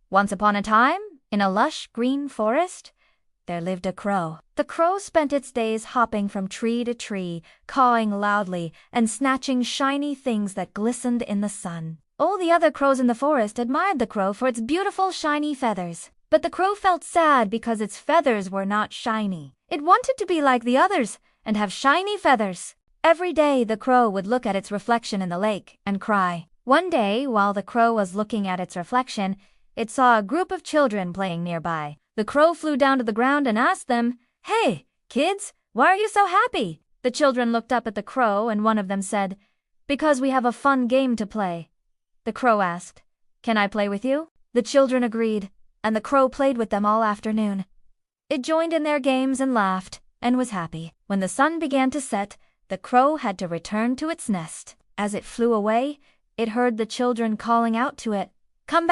Once upon a time, in a lush green forest, there lived a crow. The crow spent its days hopping from tree to tree, cawing loudly and snatching shiny things that glistened in the sun. All the other crows in the forest admired the crow for its beautiful shiny feathers. But the crow felt sad because its feathers were not shiny. It wanted to be like the others and have shiny feathers. Every day the crow would look at its reflection in the lake and cry. One day, while the crow was looking at its reflection, it saw a group of children playing nearby. The crow flew down to the ground and asked them, "Hey, kids, why are you so happy?" The children looked up at the crow and one of them said, "Because we have a fun game to play." The crow asked, "Can I play with you?" The children agreed, and the crow played with them all afternoon. It joined in their games and laughed, and was happy. When the sun began to set, the crow had to return to its nest. As it flew away, it heard the children calling out to it, Come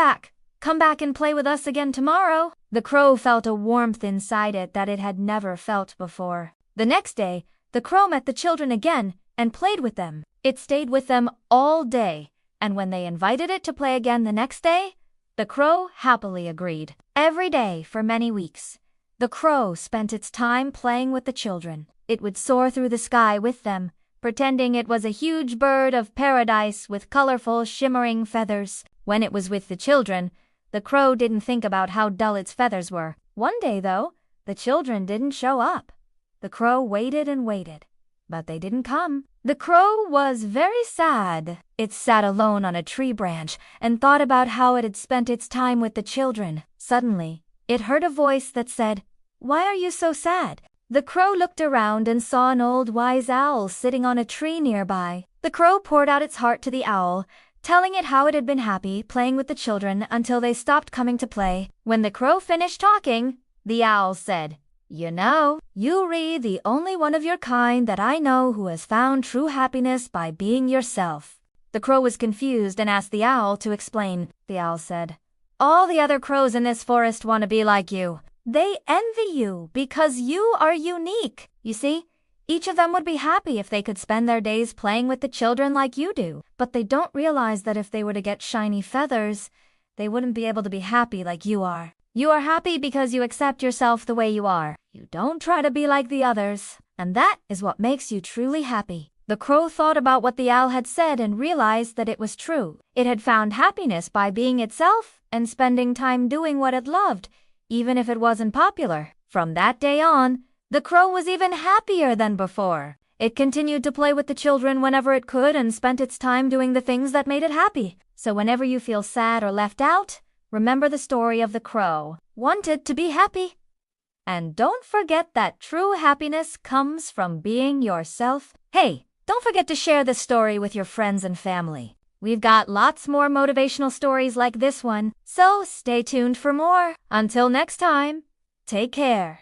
back and play with us again tomorrow." The crow felt a warmth inside it that it had never felt before. The next day, the crow met the children again and played with them. It stayed with them all day, and when they invited it to play again the next day, the crow happily agreed. Every day for many weeks, the crow spent its time playing with the children. It would soar through the sky with them, pretending it was a huge bird of paradise with colorful, shimmering feathers. When it was with the children, the crow didn't think about how dull its feathers were. One day, though, the children didn't show up. The crow waited and waited, but they didn't come. The crow was very sad. It sat alone on a tree branch and thought about how it had spent its time with the children. Suddenly, it heard a voice that said, "Why are you so sad?" The crow looked around and saw an old wise owl sitting on a tree nearby. The crow poured out its heart to the owl, telling it how it had been happy playing with the children until they stopped coming to play. When the crow finished talking, the owl said, "You know, you're the only one of your kind that I know who has found true happiness by being yourself." The crow was confused and asked the owl to explain. The owl said, "All the other crows in this forest want to be like you. They envy you because you are unique. You see, each of them would be happy if they could spend their days playing with the children like you do. But they don't realize that if they were to get shiny feathers, they wouldn't be able to be happy like you are. You are happy because you accept yourself the way you are. You don't try to be like the others. And that is what makes you truly happy." The crow thought about what the owl had said and realized that it was true. It had found happiness by being itself and spending time doing what it loved, even if it wasn't popular. From that day on, the crow was even happier than before. It continued to play with the children whenever it could and spent its time doing the things that made it happy. So whenever you feel sad or left out, remember the story of the crow. Wanted to be happy. And don't forget that true happiness comes from being yourself. Hey, don't forget to share this story with your friends and family. We've got lots more motivational stories like this one, so stay tuned for more. Until next time, take care.